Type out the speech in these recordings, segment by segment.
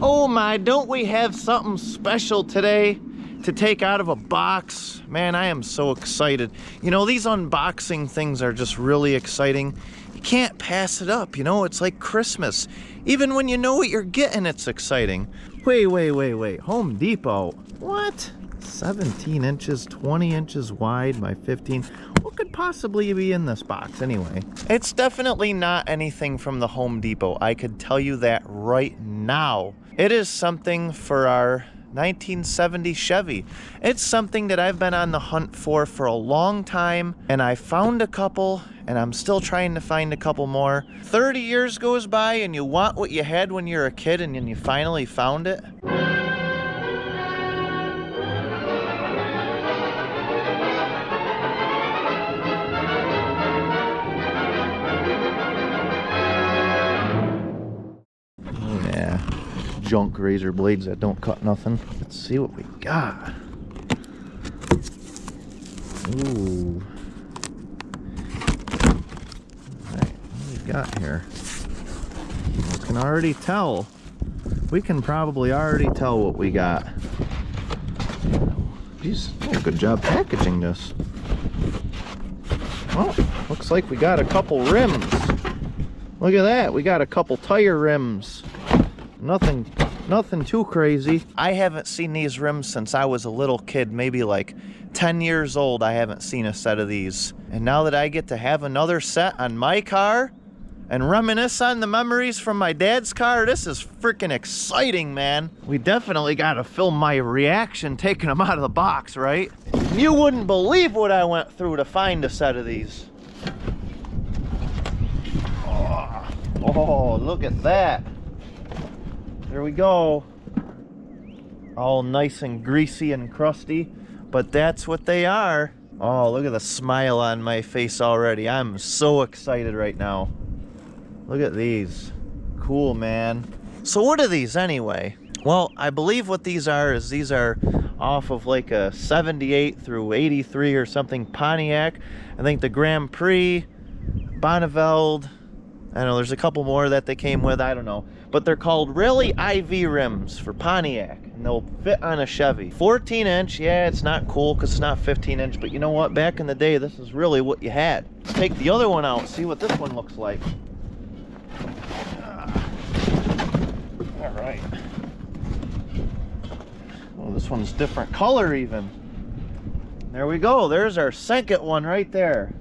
Oh my, don't we have something special today to take out of a box? Man, I am so excited. You know, these unboxing things are just really exciting. You can't pass it up, you know, it's like Christmas. Even when you know what you're getting, it's exciting. Wait, Home Depot. What? 17 inches, 20 inches wide by 15. What could possibly be in this box anyway? It's definitely not anything from the Home Depot. I could tell you that right now. It is something for our 1970 Chevy. It's something that I've been on the hunt for a long time, and I found a couple, and I'm still trying to find a couple more. 30 years goes by and you want what you had when you were a kid, and then you finally found it. Junk razor blades that don't cut nothing. Let's see what we got. Ooh. Alright, what do we got here? We can already tell. We can probably already tell what we got. Jeez, good job packaging this. Oh, looks like we got a couple rims. Look at that, we got a couple tire rims. Nothing too crazy. I haven't seen these rims since I was a little kid, maybe like 10 years old. I haven't seen a set of these. And now that I get to have another set on my car and reminisce on the memories from my dad's car, this is freaking exciting, man. We definitely gotta film my reaction taking them out of the box, right? You wouldn't believe what I went through to find a set of these. Oh, look at that. There we go. All nice and greasy and crusty, but that's what they are. Oh, look at the smile on my face already. I'm so excited right now. Look at these. Cool, man. So what are these anyway? Well, I believe what these are is these are off of like a 78 through 83 or something Pontiac. I think the Grand Prix, Bonneveld, I don't know, there's a couple more that they came with, I don't know. But they're called Rally IV rims for Pontiac, and they'll fit on a Chevy. 14 inch, yeah, it's not cool because it's not 15 inch, but you know what? Back in the day, this is really what you had. Let's take the other one out, see what this one looks like. All right. Oh, this one's different color even. There we go, there's our second one right there.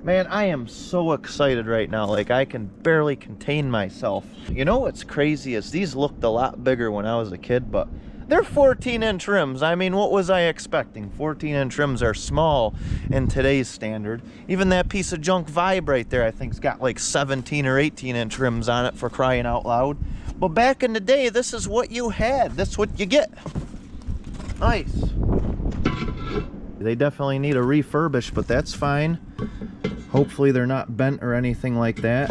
Man, I am so excited right now, like I can barely contain myself. You know what's crazy is these looked a lot bigger when I was a kid, but they're 14-inch rims. I mean, what was I expecting? 14-inch rims are small in today's standard. Even that piece of junk Vibe right there, I think's got like 17 or 18-inch rims on it, for crying out loud. But back in the day, this is what you had. That's what you get. Nice. They definitely need a refurbish, but that's fine. Hopefully they're not bent or anything like that.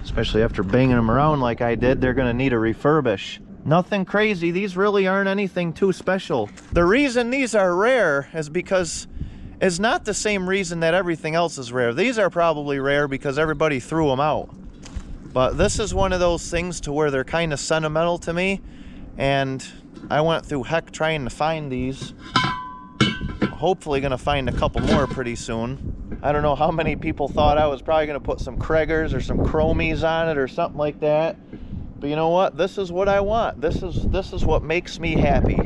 Especially after banging them around like I did, they're gonna need a refurbish. Nothing crazy, these really aren't anything too special. The reason these are rare is because it's not the same reason that everything else is rare. These are probably rare because everybody threw them out. But this is one of those things to where they're kind of sentimental to me, and I went through heck trying to find these. Hopefully gonna find a couple more pretty soon. I don't know how many people thought I was probably gonna put some Kraggers or some Chromies on it or something like that. But you know what? This is what I want. This is what makes me happy.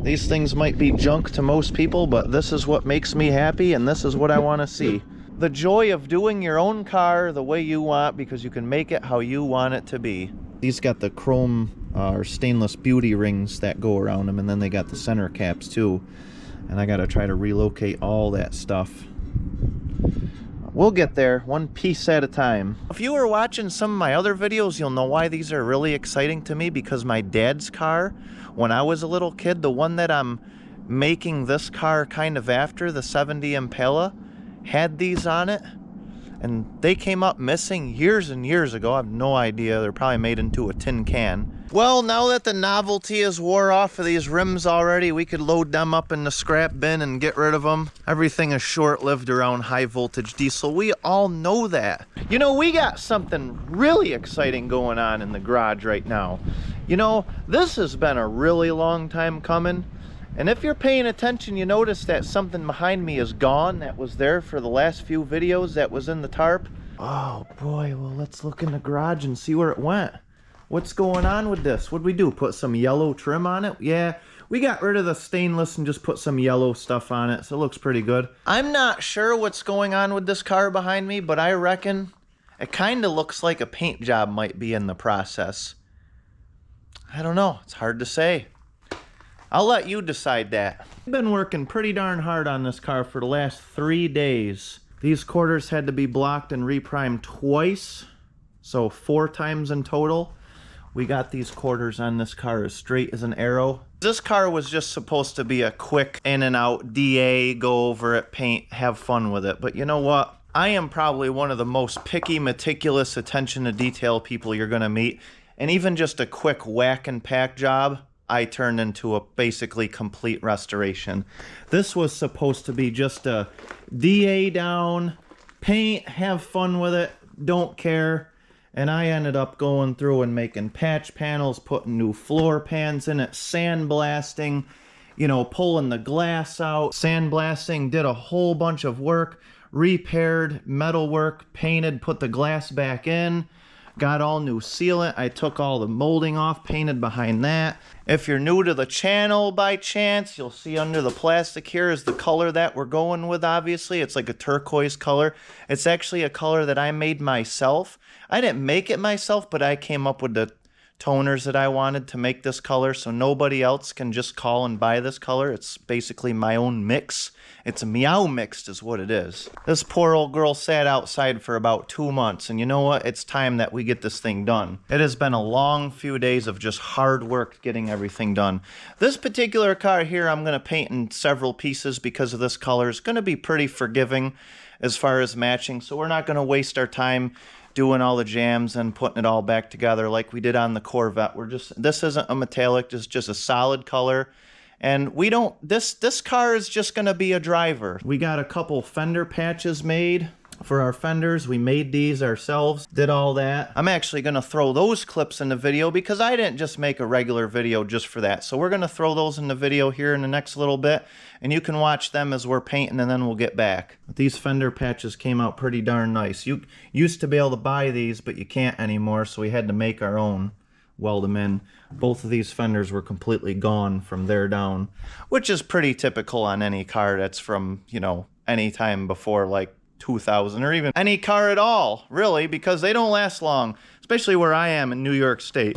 These things might be junk to most people, but this is what makes me happy, and this is what I want to see. The joy of doing your own car the way you want, because you can make it how you want it to be. These got the chrome or stainless beauty rings that go around them, and then they got the center caps too. And I gotta try to relocate all that stuff. We'll get there, one piece at a time. If you were watching some of my other videos, you'll know why these are really exciting to me, because my dad's car, when I was a little kid, the one that I'm making this car kind of after, the 70 Impala, had these on it. And they came up missing years and years ago. I have no idea. They're probably made into a tin can. Well, now that the novelty is wore off of these rims already, we could load them up in the scrap bin and get rid of them. Everything is short-lived around high voltage diesel. We all know that. You know, we got something really exciting going on in the garage right now. You know, this has been a really long time coming. And if you're paying attention, you notice that something behind me is gone that was there for the last few videos that was in the tarp. Oh boy, well, let's look in the garage and see where it went. What's going on with this? What'd we do? Put some yellow trim on it? Yeah, we got rid of the stainless and just put some yellow stuff on it, so it looks pretty good. I'm not sure what's going on with this car behind me, but I reckon it kind of looks like a paint job might be in the process. I don't know, it's hard to say. I'll let you decide that. I've been working pretty darn hard on this car for the last 3 days. These quarters had to be blocked and reprimed twice, so 4 times in total. We got these quarters on this car as straight as an arrow. This car was just supposed to be a quick in and out DA, go over it, paint, have fun with it. But you know what? I am probably one of the most picky, meticulous, attention to detail people you're gonna meet. And even just a quick whack and pack job, I turned into a basically complete restoration. This was supposed to be just a DA down, paint, have fun with it, don't care. And I ended up going through and making patch panels, putting new floor pans in it, sandblasting, you know, pulling the glass out, sandblasting, did a whole bunch of work, repaired metal work, painted, put the glass back in. Got all new sealant. I took all the molding off, painted behind that. If you're new to the channel by chance, you'll see under the plastic here is the color that we're going with, obviously. It's like a turquoise color. It's actually a color that I made myself. I didn't make it myself, but I came up with the toners that I wanted to make this color, so nobody else can just call and buy this color. It's basically my own mix. It's a meow mixed is what it is. This poor old girl sat outside for about 2 months, and you know what? It's time that we get this thing done. It has been a long few days of just hard work getting everything done. This particular car here I'm going to paint in several pieces because of this color. It's going to be pretty forgiving as far as matching, so we're not going to waste our time doing all the jams and putting it all back together like we did on the Corvette. This isn't a metallic, it's just a solid color. And we don't, this car is just gonna be a driver. We got a couple fender patches made for our fenders. We made these ourselves, did all that. I'm actually gonna throw those clips in the video because I didn't just make a regular video just for that. So we're gonna throw those in the video here in the next little bit, and you can watch them as we're painting, and then we'll get back. These fender patches came out pretty darn nice. You used to be able to buy these, but you can't anymore, so we had to make our own, weld them in. Both of these fenders were completely gone from there down, which is pretty typical on any car that's from, you know, any time before like 2000, or even any car at all, really, because they don't last long, especially where I am in New York State.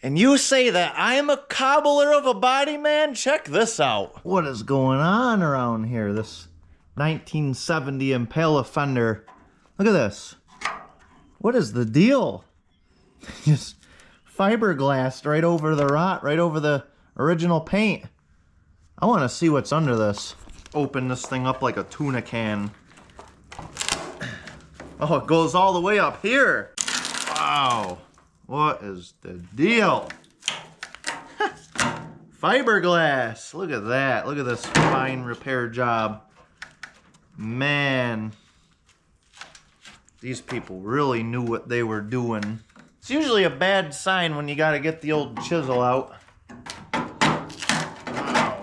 And you say that I'm a cobbler of a body, man? Check this out. What is going on around here? This 1970 Impala fender. Look at this. What is the deal? Just fiberglassed right over the rot, right over the original paint. I want to see what's under this. Open this thing up like a tuna can. Oh, it goes all the way up here. Wow. What is the deal? Fiberglass. Look at that. Look at this fine repair job. Man. These people really knew what they were doing. It's usually a bad sign when you got to get the old chisel out. Wow.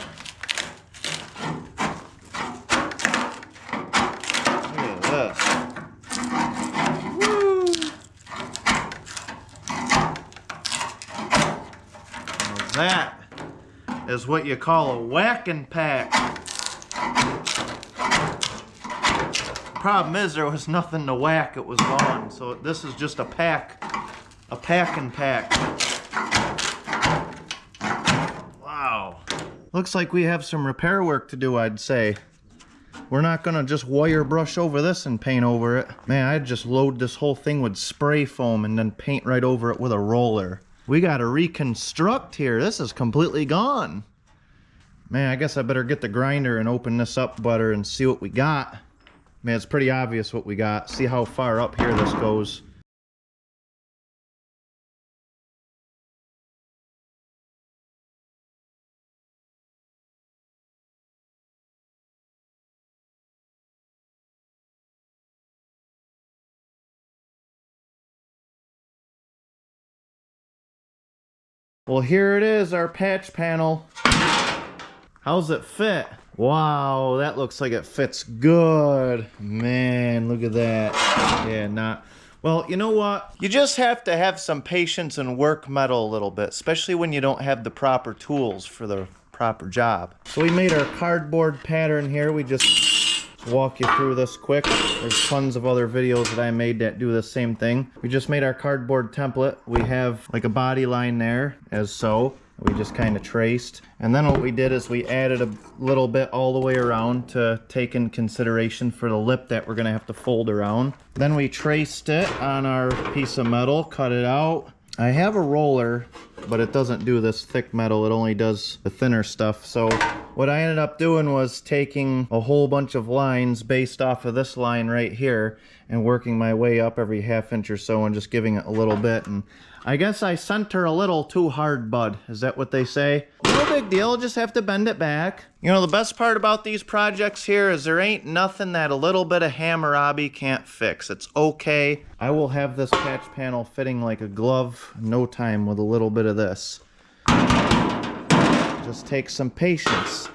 Look at this. Woo. Now that is what you call a whack and pack. Problem is there was nothing to whack, it was gone. So this is just a pack and pack. Wow. Looks like we have some repair work to do, I'd say. We're not gonna just wire brush over this and paint over it. Man, I'd just load this whole thing with spray foam and then paint right over it with a roller. We got to reconstruct here. This is completely gone. Man, I guess I better get the grinder and open this up better and see what we got. Man, it's pretty obvious what we got. See how far up here this goes. Well, here it is, our patch panel. How's it fit? Wow, that looks like it fits good. Man, look at that. Yeah, not... Well, you know what? You just have to have some patience and work metal a little bit, especially when you don't have the proper tools for the proper job. So we made our cardboard pattern here. We just walk you through this quick. There's tons of other videos that I made that do the same thing. We just made our cardboard template. We have like a body line there, as so. We just kind of traced. And then what we did is we added a little bit all the way around to take in consideration for the lip that we're gonna have to fold around. Then we traced it on our piece of metal, cut it out. I have a roller, but it doesn't do this thick metal. It only does the thinner stuff. So what I ended up doing was taking a whole bunch of lines based off of this line right here and working my way up every ½ inch or so and just giving it a little bit. And I guess I center a little too hard, bud. Is that what they say? No big deal, just have to bend it back. You know, the best part about these projects here is there ain't nothing that a little bit of Hammurabi can't fix. It's okay. I will have this patch panel fitting like a glove in no time with a little bit of this. Just take some patience.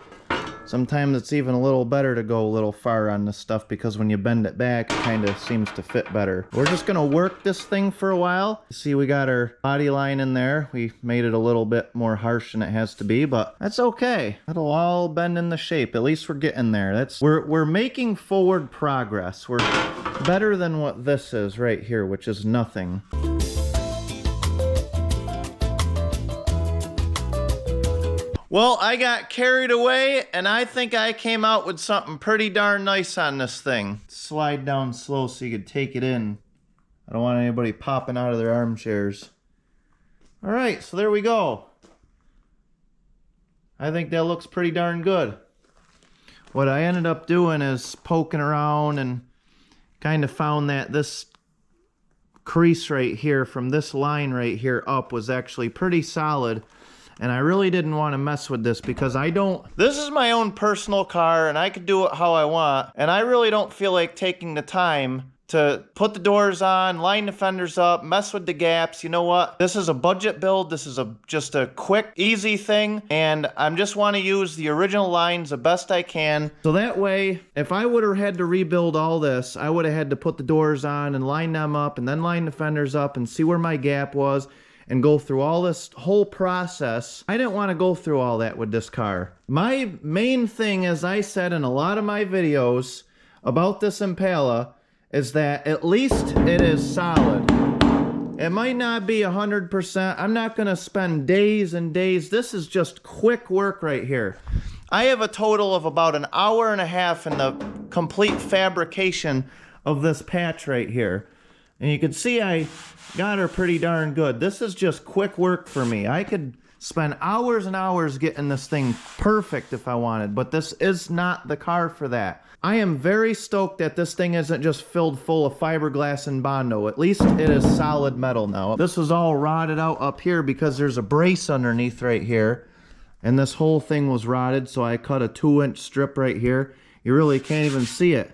Sometimes it's even a little better to go a little far on this stuff because when you bend it back, it kind of seems to fit better. We're just gonna work this thing for a while. See, we got our body line in there. We made it a little bit more harsh than it has to be, but that's okay. It'll all bend in the shape. At least we're getting there. We're making forward progress. We're better than what this is right here, which is nothing. Well, I got carried away, and I think I came out with something pretty darn nice on this thing. Slide down slow so you could take it in. I don't want anybody popping out of their armchairs. All right, so there we go. I think that looks pretty darn good. What I ended up doing is poking around and kind of found that this crease right here from this line right here up was actually pretty solid. And I really didn't want to mess with this because this is my own personal car and I could do it how I want. And I really don't feel like taking the time to put the doors on, line the fenders up, mess with the gaps. You know what? This is a budget build. This is just a quick, easy thing. And I just want to use the original lines the best I can. So that way, if I would have had to rebuild all this, I would have had to put the doors on and line them up and then line the fenders up and see where my gap was and go through all this whole process. I didn't want to go through all that with this car. My main thing, as I said in a lot of my videos about this Impala, is that at least it is solid. It might not be 100%. I'm not going to spend days and days. This is just quick work right here. I have a total of about an hour and a half in the complete fabrication of this patch right here. And you can see I got her pretty darn good. This is just quick work for me. I could spend hours and hours getting this thing perfect if I wanted, but this is not the car for that. I am very stoked that this thing isn't just filled full of fiberglass and Bondo. At least it is solid metal now. This was all rotted out up here because there's a brace underneath right here. And this whole thing was rotted, so I cut a 2-inch strip right here. You really can't even see it.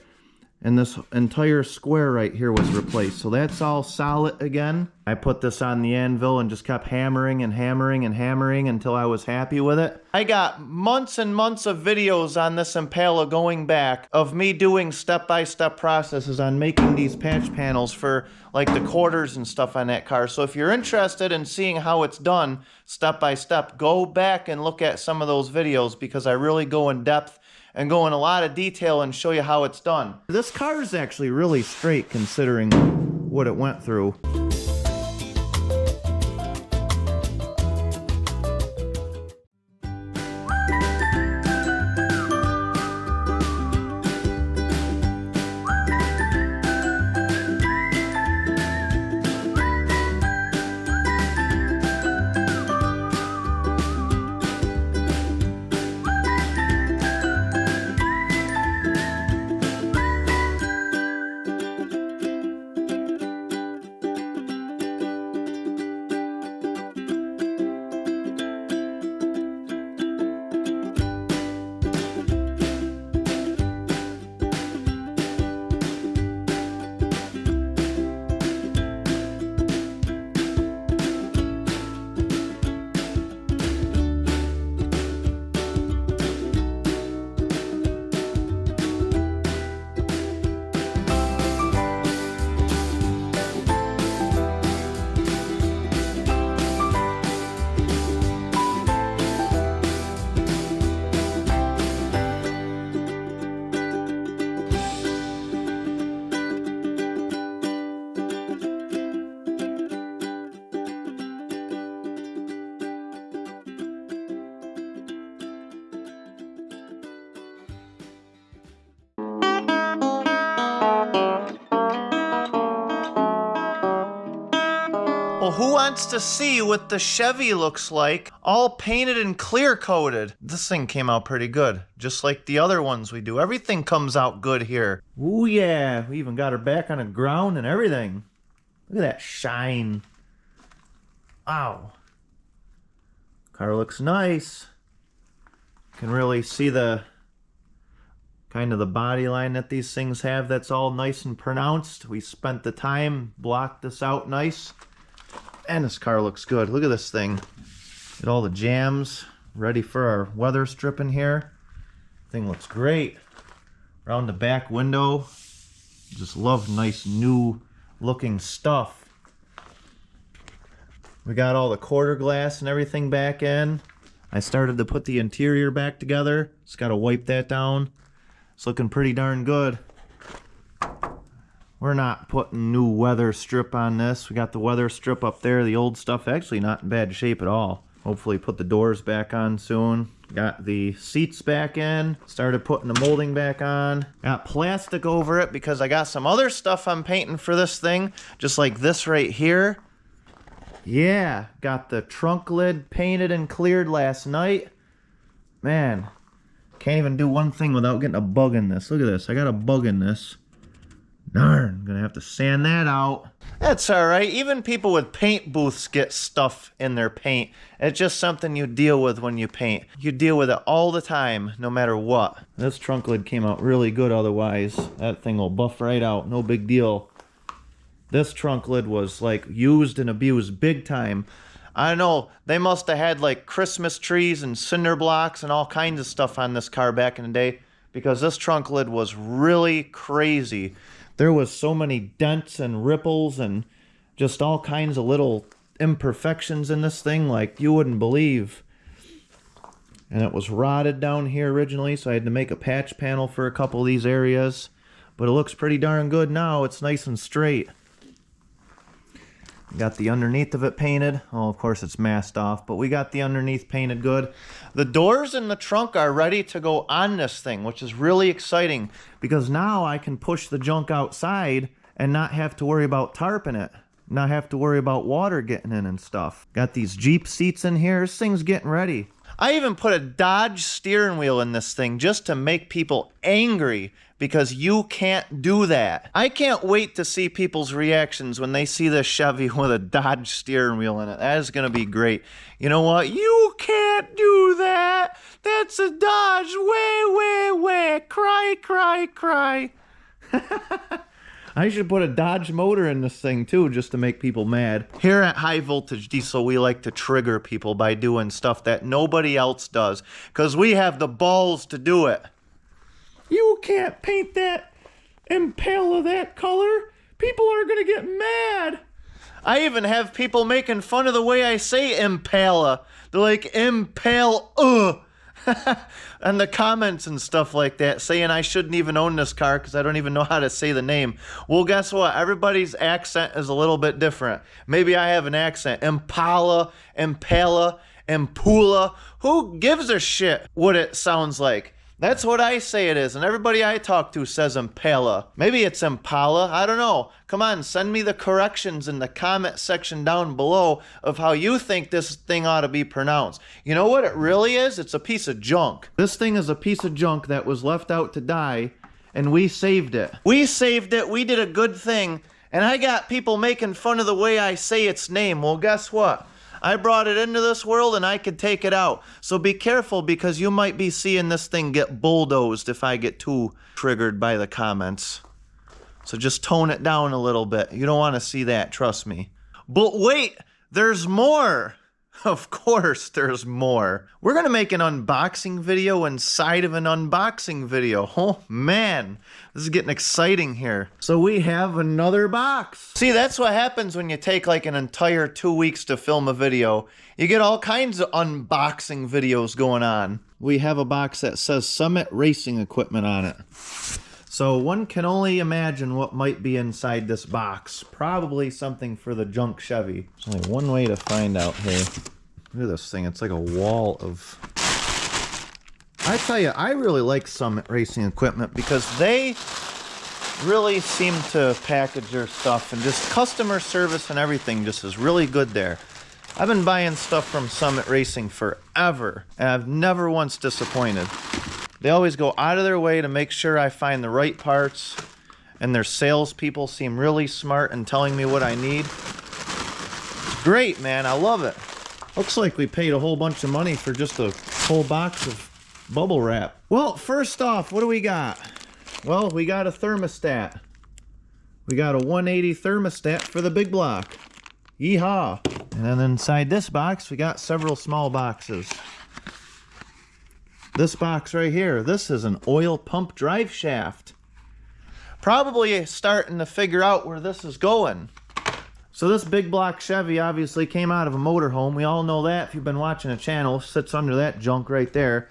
And this entire square right here was replaced. So that's all solid again. I put this on the anvil and just kept hammering and hammering and hammering until I was happy with it. I got months and months of videos on this Impala going back of me doing step-by-step processes on making these patch panels for like the quarters and stuff on that car. So if you're interested in seeing how it's done step-by-step, go back and look at some of those videos because I really go in depth and go in a lot of detail and show you how it's done. This car is actually really straight considering what it went through. who wants to see what the Chevy looks like, all painted and clear coated? This thing came out pretty good, just like the other ones we do. Everything comes out good here. Ooh yeah, we even got her back on the ground and everything. Look at that shine. Wow. Car looks nice. Can really see the kind of the body line that these things have. That's all nice and pronounced. We spent the time, blocked this out nice. And this car looks good. Look at this thing. Get all the jams ready for our weather strip in here. Thing looks great. Around the back window. Just love nice new looking stuff. We got all the quarter glass and everything back in. I started to put the interior back together. Just got to wipe that down. It's looking pretty darn good. We're not putting new weather strip on this. We got the weather strip up there. The old stuff actually not in bad shape at all. Hopefully put the doors back on soon. Got the seats back in. Started putting the molding back on. Got plastic over it because I got some other stuff I'm painting for this thing. Just like this right here. Yeah, got the trunk lid painted and cleared last night. Man, can't even do one thing without getting a bug in this. Look at this. I got a bug in this. Darn, gonna have to sand that out. That's alright. Even people with paint booths get stuff in their paint. It's just something you deal with when you paint. You deal with it all the time, no matter what. This trunk lid came out really good otherwise. That thing will buff right out. No big deal. This trunk lid was like used and abused big time. I know, they must have had like Christmas trees and cinder blocks and all kinds of stuff on this car back in the day, because this trunk lid was really crazy. There was so many dents and ripples and just all kinds of little imperfections in this thing like you wouldn't believe. And it was rotted down here originally, so I had to make a patch panel for a couple of these areas. But it looks pretty darn good now. It's nice and straight. Got the underneath of it painted. Oh, of course it's masked off, but we got the underneath painted good. The doors in the trunk are ready to go on this thing, which is really exciting because now I can push the junk outside and not have to worry about tarping it. Not have to worry about water getting in and stuff. Got these Jeep seats in here. This thing's getting ready. I even put a Dodge steering wheel in this thing just to make people angry because you can't do that. I can't wait to see people's reactions when they see this Chevy with a Dodge steering wheel in it. That is going to be great. You know what? You can't do that. That's a Dodge. Way. Cry, cry, cry. I should put a Dodge motor in this thing too, just to make people mad. Here at High Voltage Diesel, we like to trigger people by doing stuff that nobody else does, because we have the balls to do it. You can't paint that Impala that color. People are gonna get mad. I even have people making fun of the way I say Impala. They're like, Impale, and the comments and stuff like that, saying I shouldn't even own this car because I don't even know how to say the name. Well, guess what? Everybody's accent is a little bit different. Maybe I have an accent. Impala, Impala, Impula. Who gives a shit what it sounds like? That's what I say it is, and everybody I talk to says Impala. Maybe it's Impala, I don't know. Come on, send me the corrections in the comment section down below of how you think this thing ought to be pronounced. You know what it really is? It's a piece of junk. This thing is a piece of junk that was left out to die, and we saved it. We saved it, we did a good thing, and I got people making fun of the way I say its name. Well, guess what? I brought it into this world and I could take it out. So be careful because you might be seeing this thing get bulldozed if I get too triggered by the comments. So just tone it down a little bit. You don't want to see that, trust me. But wait, there's more. Of course there's more. We're going to make an unboxing video inside of an unboxing video. Oh man, this is getting exciting here. So we have another box. See, that's what happens when you take like an entire 2 weeks to film a video. You get all kinds of unboxing videos going on. We have a box that says Summit Racing Equipment on it. So one can only imagine what might be inside this box. Probably something for the junk Chevy. There's only one way to find out here. Look at this thing. It's like a wall of... I tell you, I really like Summit Racing Equipment because they really seem to package their stuff, and just customer service and everything just is really good there. I've been buying stuff from Summit Racing forever, and I've never once disappointed. They always go out of their way to make sure I find the right parts, and their salespeople seem really smart in telling me what I need. It's great, man. I love it. Looks like we paid a whole bunch of money for just a whole box of bubble wrap. Well, first off, what do we got? Well, we got a thermostat. We got a 180 thermostat for the big block. Yeehaw! And then inside this box, we got several small boxes. This box right here, this is an oil pump drive shaft. Probably starting to figure out where this is going. So this big block Chevy obviously came out of a motorhome. We all know that if you've been watching the channel. Sits under that junk right there.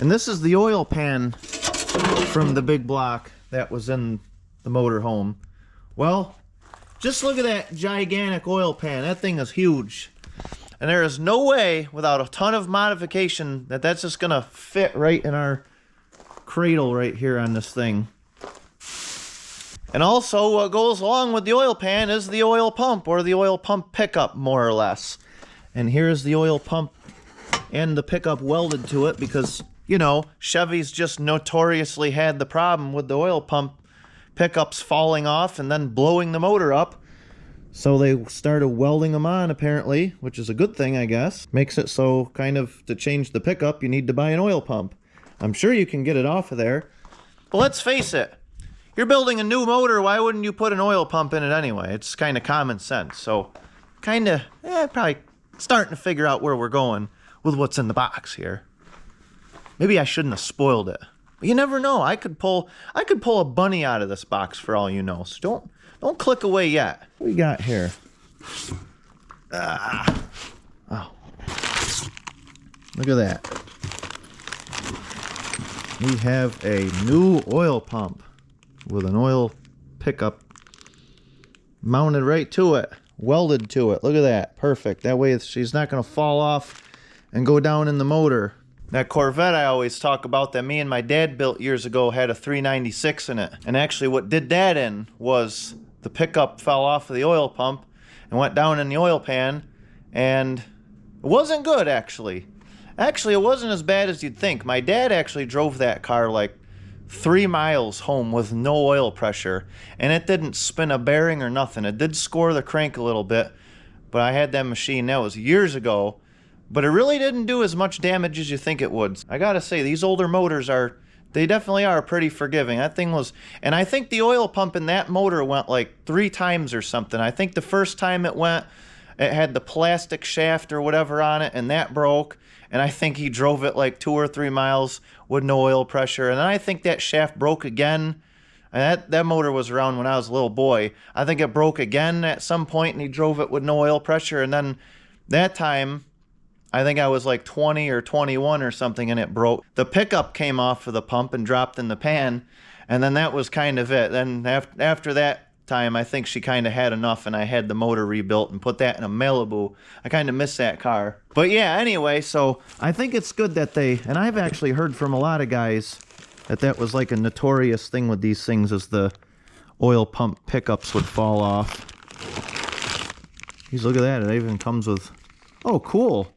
And this is the oil pan from the big block that was in the motorhome. Well, just look at that gigantic oil pan. That thing is huge. And there is no way, without a ton of modification, that that's just going to fit right in our cradle right here on this thing. And also, what goes along with the oil pan is the oil pump, or the oil pump pickup, more or less. And here's the oil pump and the pickup welded to it because, you know, Chevy's just notoriously had the problem with the oil pump pickups falling off and then blowing the motor up. So they started welding them on, apparently, which is a good thing, I guess. Makes it so, kind of, to change the pickup, you need to buy an oil pump. I'm sure you can get it off of there. But let's face it. You're building a new motor, why wouldn't you put an oil pump in it anyway? It's kind of common sense. So, probably starting to figure out where we're going with what's in the box here. Maybe I shouldn't have spoiled it. But you never know. I could pull a bunny out of this box for all you know. So don't click away yet. What we got here? Oh. Look at that. We have a new oil pump with an oil pickup mounted right to it, welded to it. Look at that. Perfect. That way she's not going to fall off and go down in the motor. That Corvette I always talk about that me and my dad built years ago had a 396 in it. And actually what did that in was the pickup fell off of the oil pump and went down in the oil pan, and it wasn't good, actually. Actually, it wasn't as bad as you'd think. My dad actually drove that car like 3 miles home with no oil pressure, and it didn't spin a bearing or nothing. It did score the crank a little bit, but I had that machine, that was years ago, but it really didn't do as much damage as you think it would. I gotta say, these older motors they definitely are pretty forgiving. That thing was, and I think the oil pump in that motor went like 3 times or something. I think the first time it went, it had the plastic shaft or whatever on it, and that broke. And I think he drove it like 2 or 3 miles with no oil pressure. And then I think that shaft broke again. And that motor was around when I was a little boy. I think it broke again at some point, and he drove it with no oil pressure. And then that time, I think I was like 20 or 21 or something, and it broke. The pickup came off of the pump and dropped in the pan. And then that was kind of it. Then after that time, I think she kind of had enough, and I had the motor rebuilt and put that in a Malibu. I kind of miss that car. But yeah, anyway, so I think it's good that and I've actually heard from a lot of guys that was like a notorious thing with these things, is the oil pump pickups would fall off. Jeez, look at that. It even comes with, oh, cool.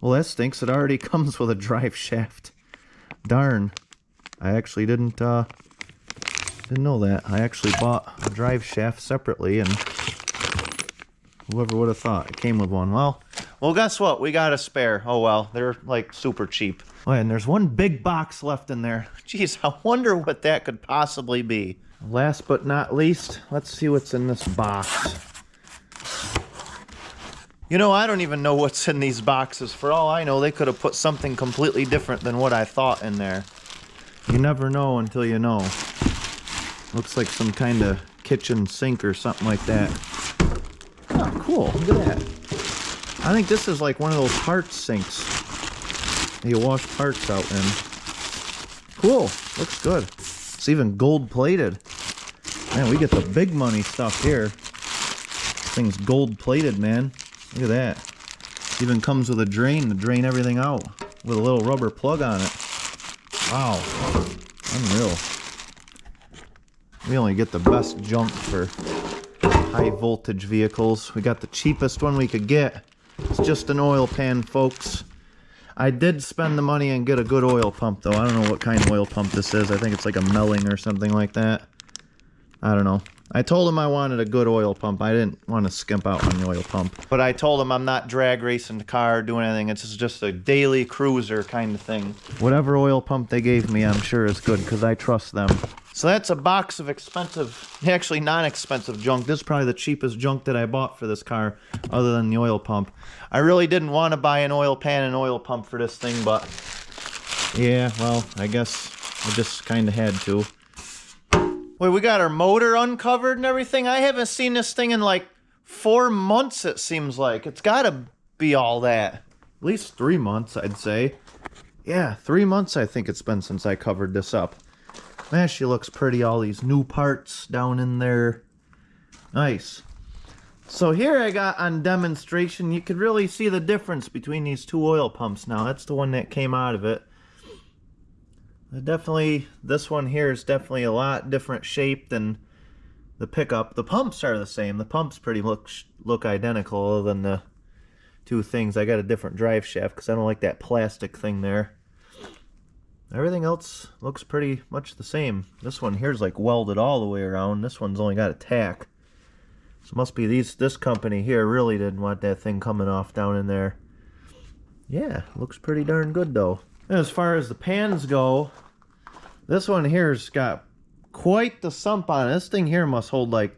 Well, that stinks. It already comes with a drive shaft. Darn. I actually didn't know that. I actually bought a drive shaft separately, and whoever would have thought it came with one. Well, guess what? We got a spare. Oh well, they're like super cheap. Oh, and there's one big box left in there. Jeez, I wonder what that could possibly be. Last but not least, let's see what's in this box. You know, I don't even know what's in these boxes. For all I know, they could have put something completely different than what I thought in there. You never know until you know. Looks like some kind of kitchen sink or something like that. Oh, cool. Look at that. I think this is like one of those parts sinks that you wash parts out in. Cool. Looks good. It's even gold plated. Man, we get the big money stuff here. This thing's gold plated, man. Look at that. Even comes with a drain to drain everything out with a little rubber plug on it. Wow. Unreal. We only get the best junk for high voltage vehicles. We got the cheapest one we could get. It's just an oil pan, folks. I did spend the money and get a good oil pump, though. I don't know what kind of oil pump this is. I think it's like a Melling or something like that. I don't know. I told him I wanted a good oil pump. I didn't want to skimp out on the oil pump. But I told him I'm not drag racing the car, doing anything. It's just a daily cruiser kind of thing. Whatever oil pump they gave me, I'm sure is good because I trust them. So that's a box of expensive, actually non-expensive junk. This is probably the cheapest junk that I bought for this car, other than the oil pump. I really didn't want to buy an oil pan and oil pump for this thing, but yeah, well, I guess I just kind of had to. Wait, we got our motor uncovered and everything? I haven't seen this thing in like 4 months, it seems like. It's gotta be all that. At least 3 months, I'd say. Yeah, 3 months I think it's been since I covered this up. Man, she looks pretty. All these new parts down in there. Nice. So here I got on demonstration, you could really see the difference between these two oil pumps now. That's the one that came out of it. Definitely, this one here is definitely a lot different shape than the pickup. The pumps are the same. The pumps pretty look identical, other than the two things. I got a different drive shaft because I don't like that plastic thing there. Everything else looks pretty much the same. This one here is like welded all the way around. This one's only got a tack. So it must be this company here really didn't want that thing coming off down in there. Yeah, looks pretty darn good though. And as far as the pans go, this one here's got quite the sump on it. This thing here must hold like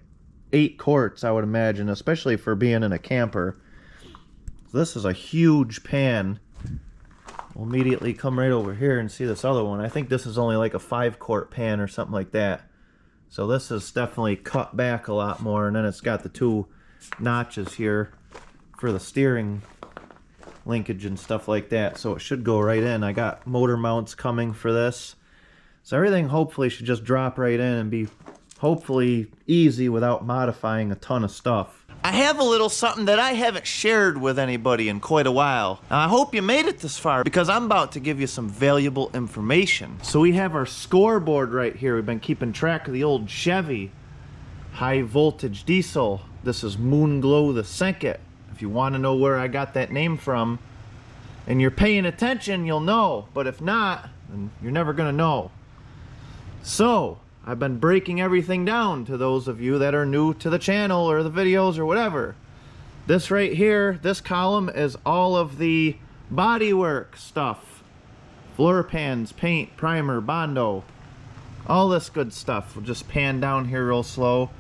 8 quarts, I would imagine, especially for being in a camper. So this is a huge pan. We'll immediately come right over here and see this other one. I think this is only like a 5-quart pan or something like that. So this is definitely cut back a lot more, and then it's got the 2 notches here for the steering linkage and stuff like that, so it should go right in. I got motor mounts coming for this, so everything hopefully should just drop right in and be hopefully easy without modifying a ton of stuff. I have a little something that I haven't shared with anybody in quite a while. Now, I hope you made it this far because I'm about to give you some valuable information. So we have our scoreboard right here. We've been keeping track of the old Chevy high voltage diesel. This is Moonglow the Second. If you want to know where I got that name from, and you're paying attention, you'll know. But if not, then you're never going to know. So, I've been breaking everything down to those of you that are new to the channel or the videos or whatever. This right here, this column is all of the bodywork stuff. Floor pans, paint, primer, Bondo. All this good stuff. We'll just pan down here real slow.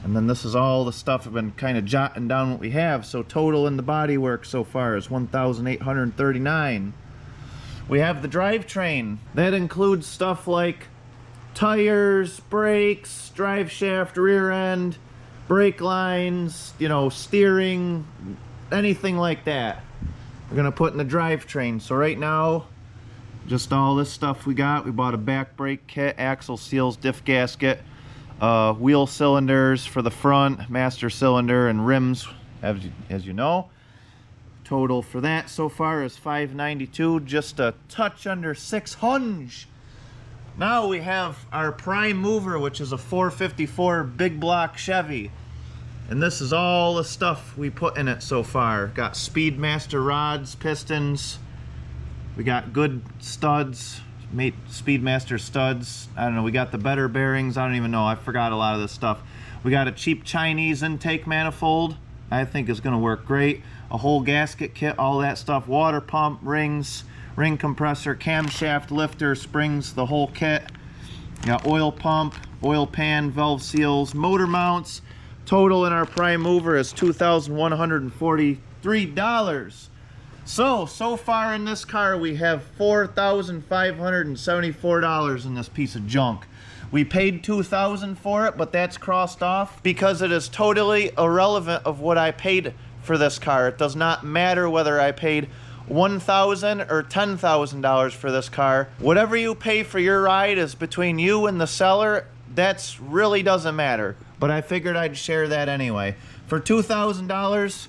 And then this is all the stuff I've been kind of jotting down what we have. So total in the bodywork so far is $1,839. We have the drivetrain. That includes stuff like tires, brakes, drive shaft, rear end, brake lines, you know, steering, anything like that. We're gonna put in the drivetrain. So right now, just all this stuff we got. We bought a back brake kit, axle seals, diff gasket, wheel cylinders for the front, master cylinder, and rims, as you know. Total for that so far is $592, just a touch under $600. Now we have our prime mover, which is a 454 big block Chevy. And this is all the stuff we put in it so far. Got Speedmaster rods, pistons. We got good studs, Speedmaster studs. I don't know, we got the better bearings. I don't even know, I forgot a lot of this stuff. We got a cheap Chinese intake manifold. I think is gonna work great. A whole gasket kit, all that stuff. Water pump, rings, ring compressor, camshaft lifter, springs, the whole kit. You got oil pump, oil pan, valve seals, motor mounts. Total in our prime mover is $2,143. So far in this car we have $4,574 in this piece of junk. We paid $2,000 for it, but that's crossed off because it is totally irrelevant of what I paid for this car. It does not matter whether I paid $1,000 or $10,000 for this car. Whatever you pay for your ride is between you and the seller. That's really doesn't matter. But I figured I'd share that anyway. For $2,000,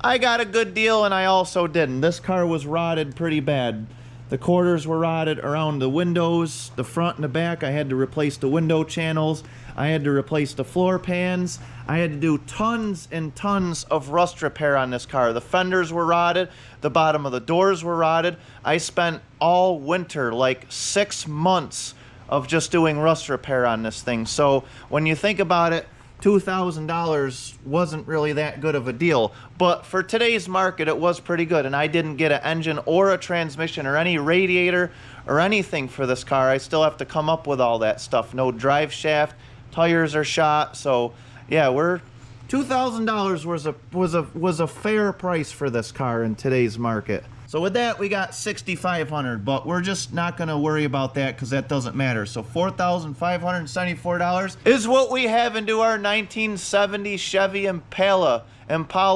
I got a good deal, and I also didn't. This car was rotted pretty bad. The quarters were rotted around the windows, the front and the back. I had to replace the window channels. I had to replace the floor pans. I had to do tons and tons of rust repair on this car. The fenders were rotted. The bottom of the doors were rotted. I spent all winter, like 6 months, of just doing rust repair on this thing. So when you think about it, $2,000 wasn't really that good of a deal, but for today's market it was pretty good. And I didn't get an engine or a transmission or any radiator or anything for this car. I still have to come up with all that stuff. No drive shaft, tires are shot. So yeah, we're $2,000 was a fair price for this car in today's market. So with that, we got $6,500, but we're just not going to worry about that because that doesn't matter. So $4,574 is what we have into our 1970 Chevy Impala,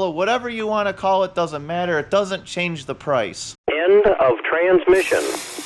whatever you want to call it, doesn't matter. It doesn't change the price. End of transmission.